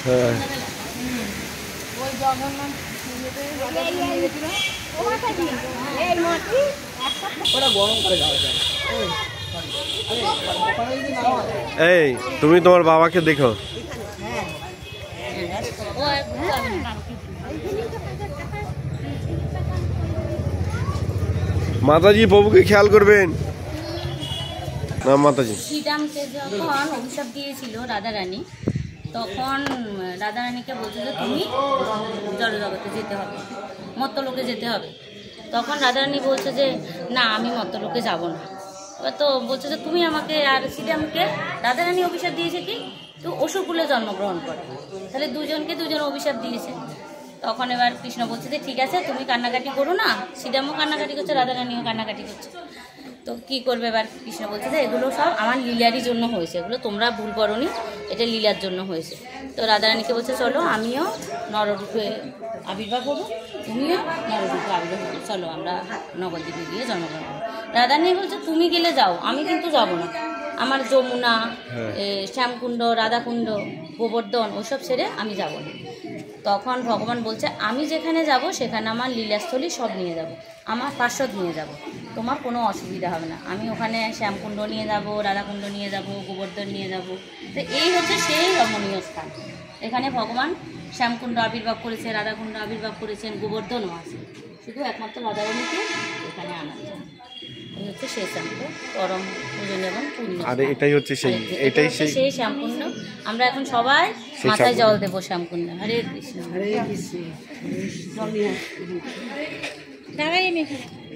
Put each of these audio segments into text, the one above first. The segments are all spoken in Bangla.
হ্যাঁ এই তুমি তোমার বাবাকে দেখো। মাতাজি প্রভুকে খেয়াল করবেন না মাতাজি। শ্রীরামকে যখন অভিশাপ দিয়েছিল রাধারানী, তখন রাধারানীকে বলছে যে তুমি জড়জগতে যেতে হবে, মর্তলোকে যেতে হবে। তখন রাধারানী বলছে যে না, আমি মর্তলোকে যাব না। এবার তো বলছে যে তুমি আমাকে, আর শ্রীরামকে রাধারানী অভিশাপ দিয়েছে কি তো অসুরকুলে জন্মগ্রহণ করে, তাহলে দুজনকে দুজন অভিশাপ দিয়েছে। তখন এবার কৃষ্ণ বলছে যে ঠিক আছে, তুমি কান্নাকাটি করো না। শ্রীরামও কান্নাকাটি করছে, রাধারানীও কান্নাকাটি করছে। তো কী করবে এবার কৃষ্ণ বলছে যে এগুলো সব আমার লীলারই জন্য হয়েছে, এগুলো তোমরা ভুল করোনি, এটা লীলার জন্য হয়েছে। তো রাধারানীকে বলছে চলো আমিও নররূপে আবির্ভাব হবো, তুমিও নররূপে আবির্ভাব হবো, চলো আমরা নবদ্বীপে গিয়ে জন্মগ্রহণ করবো। রাধারানী বলছে তুমি গেলে যাও, আমি কিন্তু যাব না। আমার যমুনা, শ্যামকুণ্ড, রাধাকুণ্ড, গোবর্ধন ওসব ছেড়ে আমি যাব না। তখন ভগবান বলছে আমি যেখানে যাব সেখানে আমার লীলাস্থলী সব নিয়ে যাব, আমার পার্শ্বদ নিয়ে যাব, তোমার কোনো অসুবিধা হবে না। আমি ওখানে শ্যামকুণ্ড নিয়ে যাব, রাধাকুণ্ড নিয়ে যাব, গোবর্ধন নিয়ে যাব। তো এই হচ্ছে সেই রমণীয় স্থান। এখানে ভগবান শ্যামকুণ্ড আবির্ভাব করেছে, রাধাকুণ্ড আবির্ভাব করেছেন, গোবর্ধনও আছে, শুধু একমাত্র রাধারানীকে এখানে আনা যায়। এই হচ্ছে সেই শ্যামকুণ্ড, পরম পূজনীয় এবং পূর্ণ। আর এটাই হচ্ছে সেই, এটাই সেই শ্যামকুণ্ড। আমরা এখন সবাই মাথায় জল দেবো শ্যামকুণ্ড। হরে কৃষ্ণ হরে কৃষ্ণ।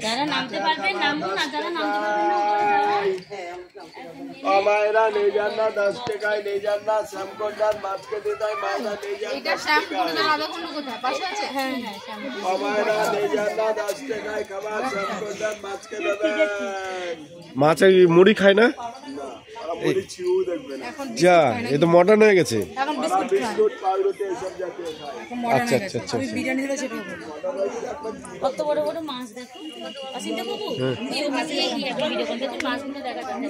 যারা নামতে পারবেন নামুন, আর যারা নামতে পারবেন না আমায়রা নিয়ে যান না, 10 টাকায় নিয়ে যান না, শ্যামকুণ্ডার মাছকে দিতাই মাথা নিয়ে যান। এটা শ্যামকুণ্ড রাধাকুণ্ড কোথায় পাশে আছে? হ্যাঁ হ্যাঁ, আমায়রা নিয়ে যান না, 10 টাকায় খাবার শ্যামকুণ্ডার মাছকে দেবেন। মাছ মুড়ি খায় না, মুড়ি ছিউ দেখবেন যা এ তো মডার্ন হয়ে গেছে। এখন বিস্কুট পাউরুটি এসব জাতীয় খায়। আচ্ছা আচ্ছা আচ্ছা, বিরিয়ানি হলে সেটা হবে। কত বড় বড় মাছ দেখো, অসিনটা বাবু এই মাছ এই কি একটা ভিডিও করতে তুমি মাছগুলো দেখা যাচ্ছে।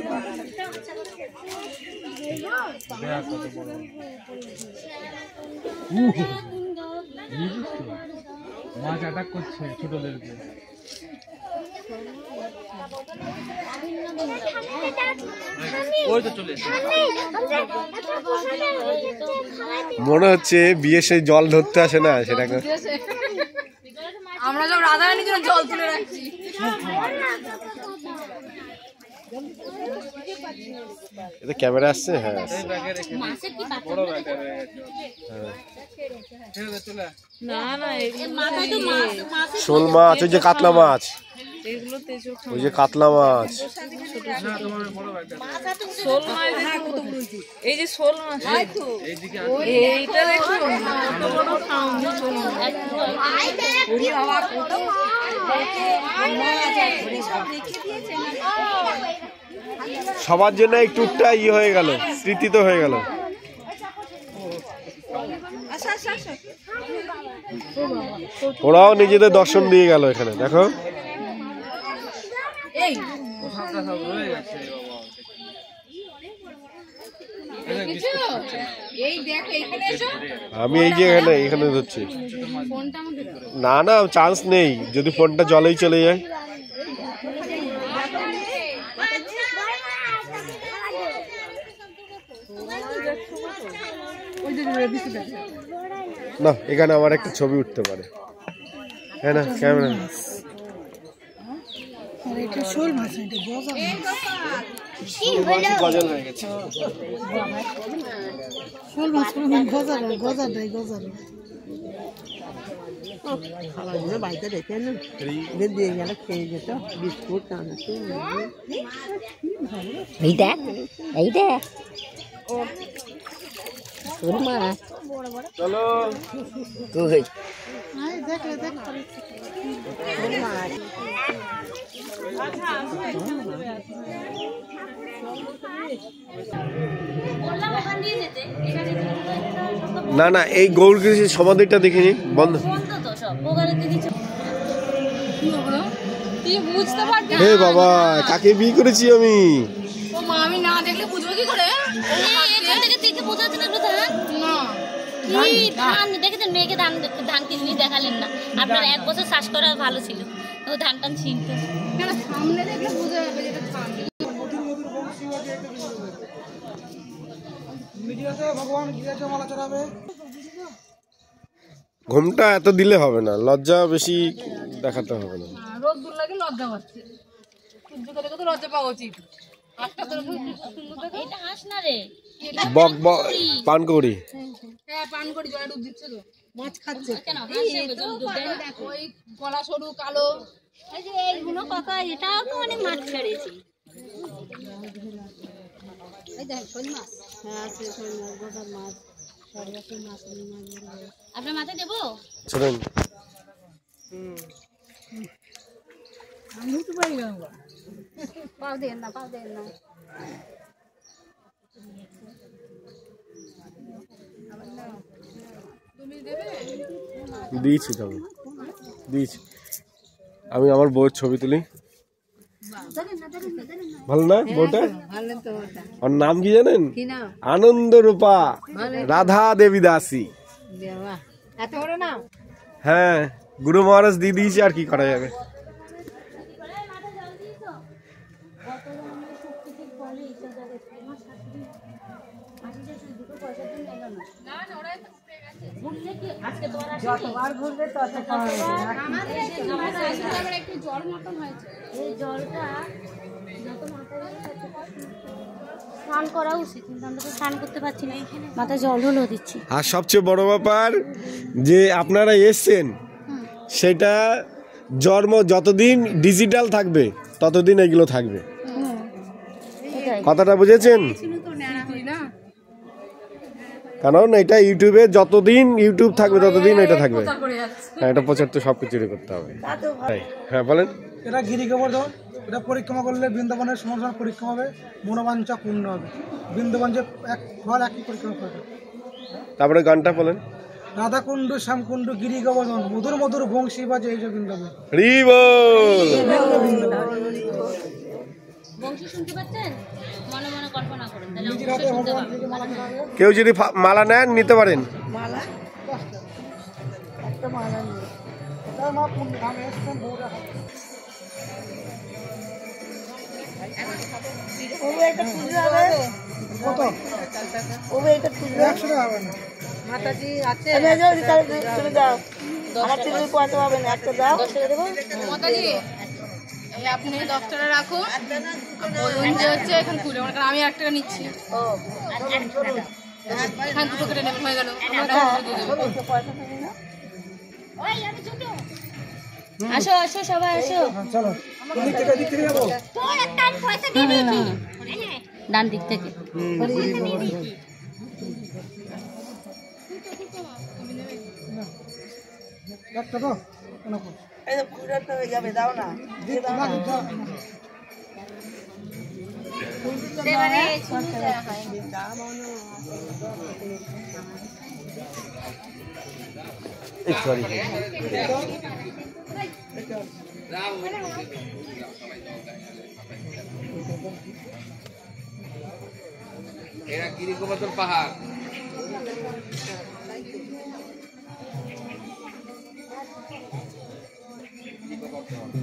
মাছ অ্যাটাক করছে ছোটদেরকে। মনে হচ্ছে বিয়ে সেই জল ধরতে আসে না সেটাকে, আমরা সব রাধারানীর জন্য জল তুলে রাখছি। এটা ক্যামেরা আসছে। হ্যাঁ না না, শোল মাছ, ওই যে কাতলা মাছ, ওই যে কাতলা মাছ, শোল মাছ, এই যে শোল মাছ, এইটা দেখুন কত বড় সাউন্ড। সবার জন্য এই ট্যুরটা ইয়ে হয়ে গেল, স্মৃতি তো হয়ে গেল। ওরাও নিজেদের দর্শন দিয়ে গেল এখানে, দেখো আমি এই যে এখানে ধরছি। না না চান্স নেই, যদি ফোনটা জলেই চলে যায়। না এখানে আমার একটা ছবি উঠতে পারে, হ্যাঁ না ক্যামেরা। শোল মাছ, গজল হয়ে গেছে। শোল মাছ গজার গজার দেয়, গজার বাড়িতে রেখে দিয়ে গেলে খেয়ে যেত বিস্কুট। এই দেখ, এই দেখ শোল মাছ। চলো তুই দেখ দেখ শোল মাছ। না না এই গৌরকৃষ্ণের সমাধিটা দেখিনি, বন্ধ। হে বাবা, কাকে বিয়ে করেছি আমি? আমি না দেখলে বুঝবো কি করে? কি ধান দেখেছেন? মেয়েকে ধান কিনে দেখালেন না। আপনার 1 বছর চাষ করা ভালো ছিল, ও ধান টান ছিনতে। সামনে দেখলে বোঝা যাবে যেটা ধান। ঘুমটা এত দিলে হবে না, লজ্জা বেশি দেখাতে হবে না। রোদ দূর লাগে লজ্জা পাচ্ছে, সূর্য করে তো লজ্জা পাওয়া উচিত। এটা হাস না রে, বক বক পান করি। হ্যাঁ পান করি, জলে ডুব দিচ্ছে তো, মাছ খাচ্ছে কেন হাসে জল দুধ দেয় না? ওই গলা সরু কালো। এই যে এইগুলো কাকা, এটাও তো অনেক মাছ ছেড়েছে। এই দেখ শোল মাছ। হ্যাঁ আছে শোল মাছ, গোটা মাছ, সরবতের মাছ, আপনার মাথায় দেবো? শুনেন আমি তো পাই না, পাও দেন না, পাও দেন না। দিয়েছি তো, দিয়েছি। আমি আমার বউয়ের ছবি তুলি, ভালো না বউটা? ওর নাম কি জানেন? আনন্দ রূপা রাধা দেবী দাসী। এত বড় নাম? হ্যাঁ, গুরু মহারাজ দিয়ে দিয়েছি, আর কি করা যাবে। যতবার ঘুরবে তত একটু জল মতন হয়েছে, এই জলটা যত মাথায় স্নান করা উচিত, কিন্তু আমরা তো স্নান করতে পারছি না, মাথায় জল হলেও দিচ্ছি। আর সবচেয়ে বড় ব্যাপার যে আপনারা এসছেন, সেটা জন্ম যতদিন ডিজিটাল থাকবে ততদিন এগুলো থাকবে। কথাটা বুঝেছেন? কারণ এটা ইউটিউবে যতদিন ইউটিউব থাকবে ততদিন এটা থাকবে। হ্যাঁ, এটা প্রচার তো সবকিছুরই করতে হবে। হ্যাঁ বলেন। এটা গিরি গোবর্ধন, এটা পরিক্রমা করলে বৃন্দাবনের সমস্ত পরিক্রমা হবে, মনোবাঞ্ছা পূর্ণ হবে। বৃন্দাবন যে এক ঘর একই পরিক্রমা করবে। তারপরে গানটা বলেন। রাধাকুণ্ড শ্যামকুণ্ড গিরি গোবর্ধন, মধুর মধুর বংশী বাজে এই যে বৃন্দাবন। হরি বল। বংশী শুনতে পাচ্ছেন? মনে মনে কল্পনা করুন, তাহলে অবশ্যই শুনতে পাবেন। কেউ যদি মালা নেন নিতে পারেন। মালা একটা মালা নিয়ে এটা মা পুণ্য আমি এসেছেন বউরা ওবে একটা পূজা হবে কত ওবে একটা পূজা 100 টাকা হবে না মাতাজি আছে, আমি যাও তুমি দাও আমার থেকে কত হবে না একটা দাও 10 টাকা দেবো। মাতাজি এই আপনি 10 টাকা রাখুন, বলুন যে হচ্ছে এখন খুলে, কারণ আমি 1 টাকা নিচ্ছি। ও এখান দুটো কেটে নেবেন, হয়ে গেল। আসো আসো সবাই আসো, চলো দিক থেকে যাবো ডান দিক থেকে। একটা দাও এই যে পুরোটা হয়ে যাবে, দাও না সরি এরা গিরি গোবর্ধন পাহাড়।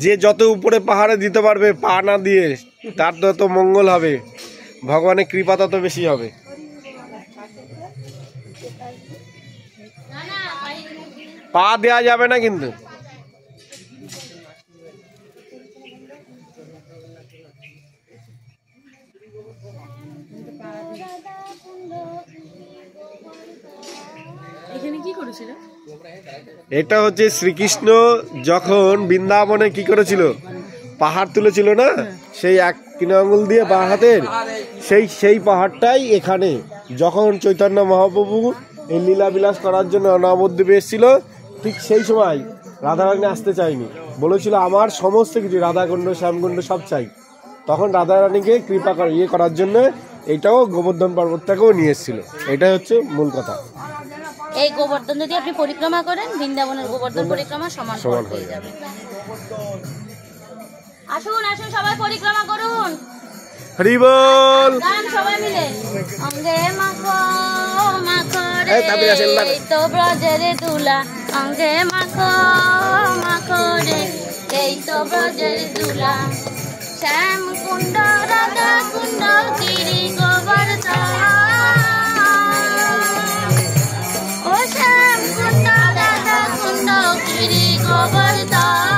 যে যত উপরে পাহাড়ে দিতে পারবে পা না দিয়ে, তার তত মঙ্গল হবে, ভগবানের কৃপা তত বেশি হবে। পা দেয়া যাবে না কিন্তু। এখানে কি করেছিল? এটা হচ্ছে শ্রীকৃষ্ণ যখন বৃন্দাবনে কি করেছিল, পাহাড় তুলেছিল না, সেই 1 আঙ্গুল দিয়ে বাঁ হাতের, সেই পাহাড়টাই এখানে যখন চৈতন্য মহাপ্রভু এই লীলা বিলাস করার জন্য নবদ্বীপে এসেছিল, ঠিক সেই সময় রাধারানী আসতে চায়নি, বলেছিল আমার সমস্ত কিছু রাধাকুণ্ড শ্যামকুণ্ড সব চাই। তখন রাধারানীকে কৃপা করার জন্য এটাও গোবর্ধন পর্বতটাকেও নিয়ে এসেছিল। এটাই হচ্ছে মূল কথা। এই গোবর্ধন যদি আপনি পরিক্রমা করেন, বৃন্দাবনের গোবর্ধন পরিক্রমা সমান হয়ে যাবে। আসুন আসুন সবাই পরিক্রমা করুন। হরি বল। গান সবাই মিলে অঙ্গে মাখো মাখো রে এই তো ব্রজের দুলা অঙ্গে মাখো মাখো রে এই তো ব্রজের দুলা শ্যাম কুণ্ড রাধা কুণ্ড গিরি গোবর্ধন ও শ্যাম কুণ্ড রাধা কুণ্ড গিরি গোবর্ধন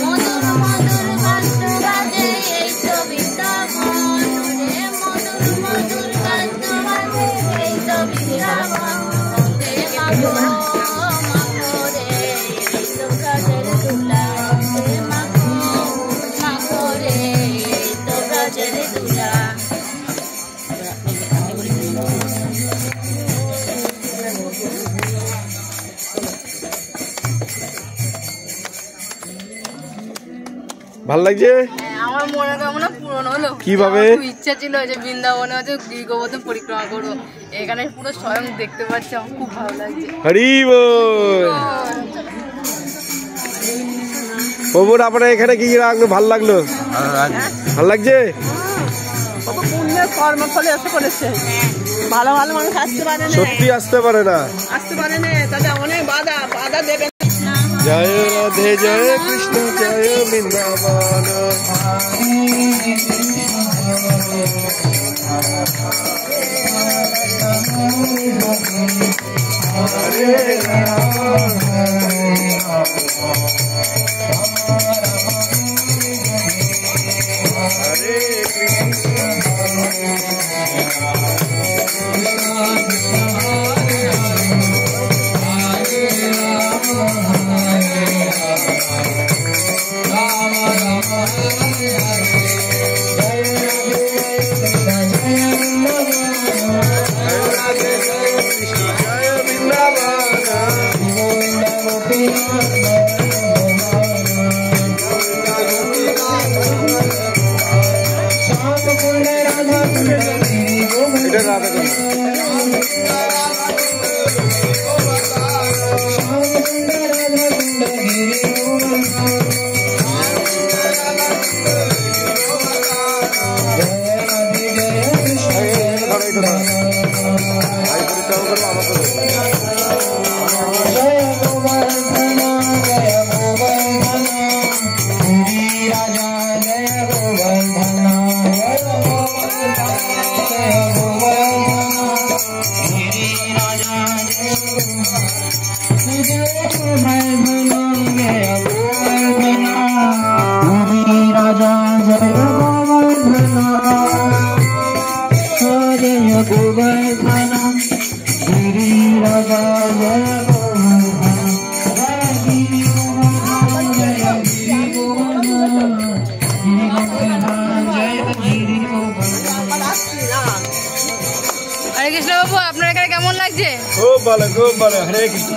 মধুর মধুর কণ্ঠ বাজে এই তো বৃন্দাবন রে মধুর মধুর কণ্ঠ বাজে এই তো বৃন্দাবন রে মাগো মাগো রে এই তো ব্রজের দুলা রে মাগো মাগো রে এই তো ব্রজের দুলা। ভাল লাগছে? আমার মনে কামনা পূরণ হলো। কিভাবে? খুব ইচ্ছা ছিল যে বৃন্দাবনে হচ্ছে গিরিগোবর্ধন পরিক্রমা করবো, এখানে পুরো স্বয়ং দেখতে পাচ্ছি, আমার খুব ভালো লাগছে। হরি বল। প্রভুর আপনার এখানে কি লাগলো? ভাল লাগলো? ভাল লাগছে? কত পুণ্যের কর্মফলে এসে করেছে, ভালো ভালো মানুষ আসতে পারে না, সত্যি আসতে পারে না, আসতে পারে না, তাদের অনেক বাধা বাধা দেবে। জয় রাধে জয় কৃষ্ণ জয় বৃন্দাবন। হরে কৃষ্ণ বাবু, আপনার এখানে কেমন লাগছে? খুব ভালো, খুব ভালো। হরে কৃষ্ণ।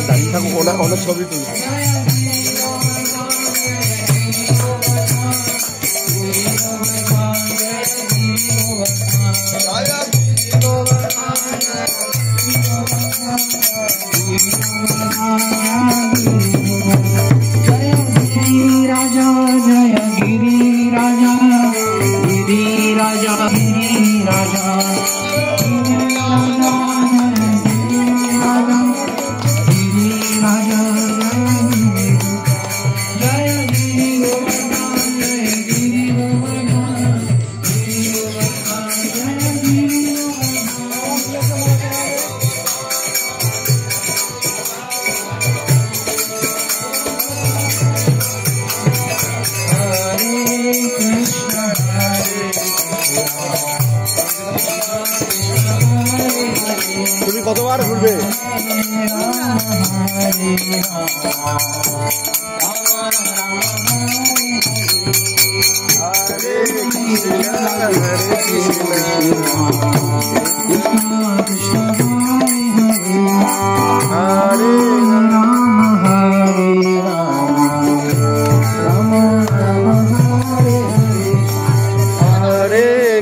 দাঁড়িয়ে থাকো, ওনার ছবি তুলি। তুমি কতবার ঘুরবে?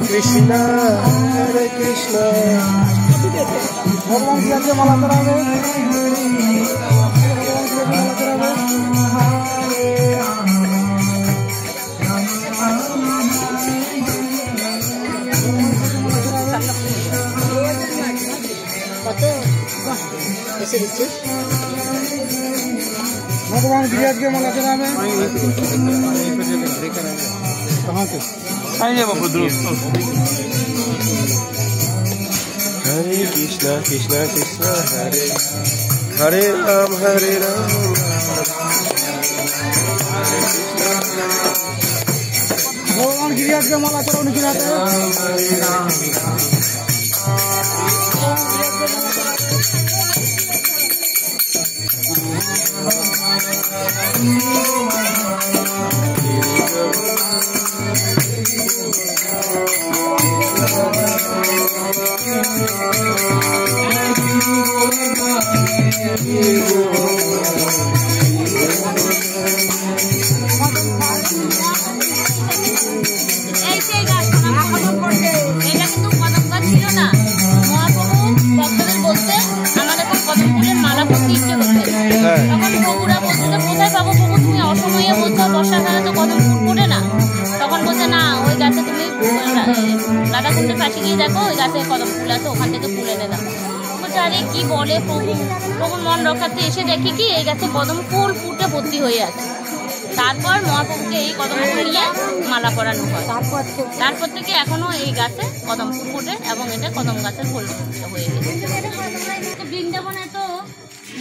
কৃষ্ণ হরে কৃষ্ণ। ভগবান কি আছে মালা করা হবে? भगवान गिरिराज के माला चढ़ावे कहाँ से हरे कृष्ण कृष्ण कृष्ण हरे हरे राम हरे राम भगवान गिरिराज के माला चढ़ाओ नीचे जाते এটা কিন্তু কদম গাছ ছিল না। মহাপ্রভু ভক্তদের বলতে আমাদের এখন কদম ফুলের মালা পরতে ইচ্ছে করছে। তখন প্রভুরা বলছে যে কোথায় পাবো প্রভু, তুমি অসময়ে বলছো বর্ষাকালে তো কদম ফুল ফোটে না। তখন বলছে না, ওই গাছে তুমি রাধাকুণ্ডের পাশে গিয়ে দেখো, ওই গাছে কদম ফুল আছে, ওখান থেকে ফুল এনে দাও। বলছে আরে কি বলে প্রভু, প্রভুর মন রক্ষার্থে এসে দেখি কি এই গাছে কদম ফুল ফুটে ভর্তি হয়ে আছে। তারপর মহাপ্রভুকে এই কদম ফুল নিয়ে মালা পরানো হয়। তারপর থেকে এখনো এই গাছে কদম ফুল ফোটে এবং এটা কদম গাছের ফুল হয়ে গেছে। বৃন্দাবনে তো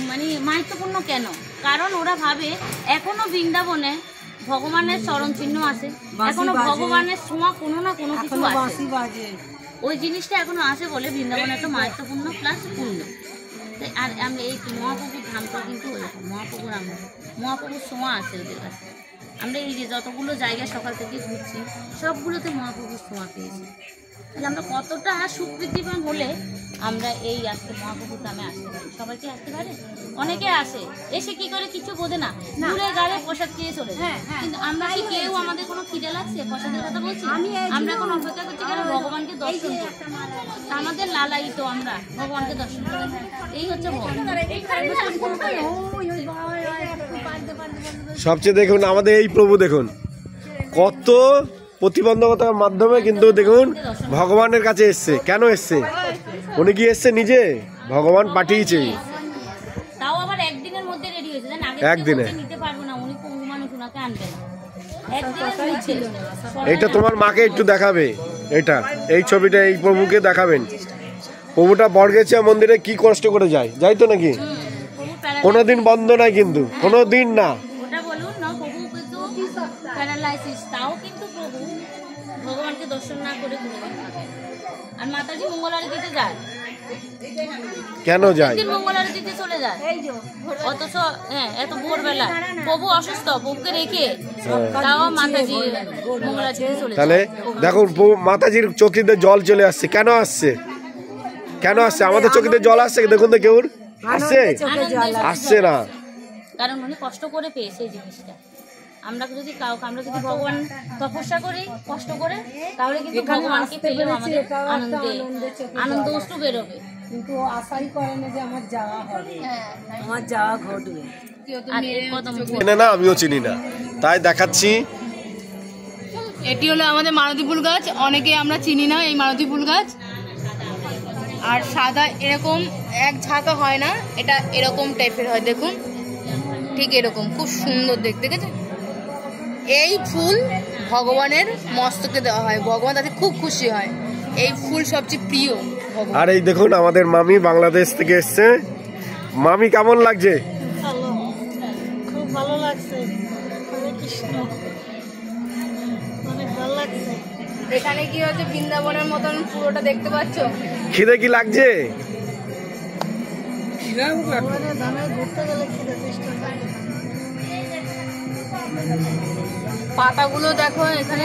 মানে মাহাত্ম্যপূর্ণ কেন? কারণ ওরা ভাবে এখনো বৃন্দাবনে ভগবানের চরণ চিহ্ন আছে, এখনো ভগবানের ছোঁয়া কোনো না কোনো কিছু আছে। ওই জিনিসটা এখনো আছে বলে বৃন্দাবনে তো মাহাত্ম্যপূর্ণ প্লাস পূর্ণ। আর আমরা এই মহাপ্রভুর ধামটা কিন্তু ওইরকম, মহাপ্রভুর আমরা মহাপ্রভুর ছোঁয়া আছে ওদের কাছে। আমরা এই যে যতগুলো জায়গায় সকাল থেকে ঘুরছি সবগুলোতে মহাপ্রভুর ছোঁয়া পেয়েছি। তাহলে আমরা কতটা সুকৃতিবান হলে আমরা এই আজকে মহাপ্রভুর ধামে আসতে পারি। সবাই কি আসতে পারে? অনেকে আসে, এসে কি করে কিছু বোঝে না, ঘুরে গাড়ে প্রসাদ খেয়ে চলে যায়। কিন্তু আমরা কি কেউ আমাদের কোনো খিদে লাগছে প্রসাদের কথা বলছি? আমরা এখন অপেক্ষা করছি কেন? ভগবানকে দর্শন করতে। আমাদের লালায়িত আমরা ভগবানকে দর্শন করি, এই হচ্ছে ভগবান। সবচেয়ে দেখুন আমাদের এই প্রভু দেখুন কত প্রতিবন্ধকতার মাধ্যমে কিন্তু দেখুন ভগবানের কাছে এসছে। কেন এসছে? উনি কি এসছে নিজে? ভগবান পাঠিয়েছে। তাও আবার একদিনের মধ্যে রেডি হয়েছে, জানেন? আগে একদিনে নিতে পারবো না, উনি প্রভু মানুষ, উনাকে আনবে না। একদিনের মধ্যে। এইটা তোমার মাকে একটু দেখাবে, এটা এই ছবিটা এই প্রভুকে দেখাবেন। প্রভুটা বর্গেছিয়া মন্দিরে কি কষ্ট করে যায়, যাই তো নাকি? কোনোদিন বন্ধ নাই কিন্তু, কোনোদিন না। ওটা বলুন না, প্রভু কিন্তু প্যারালাইসিস, তাও কিন্তু প্রভু ভগবানকে দর্শন না করে ঘুরে থাকে। আর মাতাজি মঙ্গল আরতিতে যায়, কেন যায়? মঙ্গল আরতিতে চলে যায়, অথচ এত ভোরবেলা প্রভু অসুস্থ, প্রভুকে রেখে তাও মাতাজি মঙ্গল আরতিতে চলে যায়। তাহলে দেখুন মাতাজির চোখেতে জল চলে আসছে। কেন আসছে? কেন আসছে? আমাদের চোখেতে জল আসছে দেখুন তো, কেউ আসছে? আসছে না, কারণ উনি কষ্ট করে পেয়েছে এই জিনিসটা। আমরা যদি আমরা যদি ভগবান তপস্যা করি কষ্ট করে, তাহলে কিন্তু ভগবানকে পেলেও আমাদের আনন্দ অশ্রু বেরোবে। কিন্তু আশাই করে না যে আমার যাওয়া হবে, আমার যাওয়া ঘটবে। না আমিও চিনি না, তাই দেখাচ্ছি। এটি হলো আমাদের মালতী ফুল গাছ, অনেকে আমরা চিনি না এই মালতী ফুল গাছ। আর সাদা এরকম এক ঝাঁকা হয় না, এটা এরকম টাইপের হয়, দেখুন ঠিক এরকম, খুব সুন্দর দেখতে। দেখেছেন? এই ফুল ভগবানের মস্তকে দেওয়া হয়, ভগবান তাতে খুব খুশি হয়। এই ফুল সবচেয়ে প্রিয়। আর এই দেখুন আমাদের মামি বাংলাদেশ থেকে এসছে। মামি কেমন লাগছে? খুব ভালো লাগছে, কৃষ্ণ অনেক ভালো লাগছে। এখানে কি হচ্ছে বৃন্দাবনের মতন পুরোটা দেখতে পাচ্ছ। খিদে কি লাগছে? ঘুরতে গেলে খিদে চেষ্টা পাতাগুলো দেখো এখানে।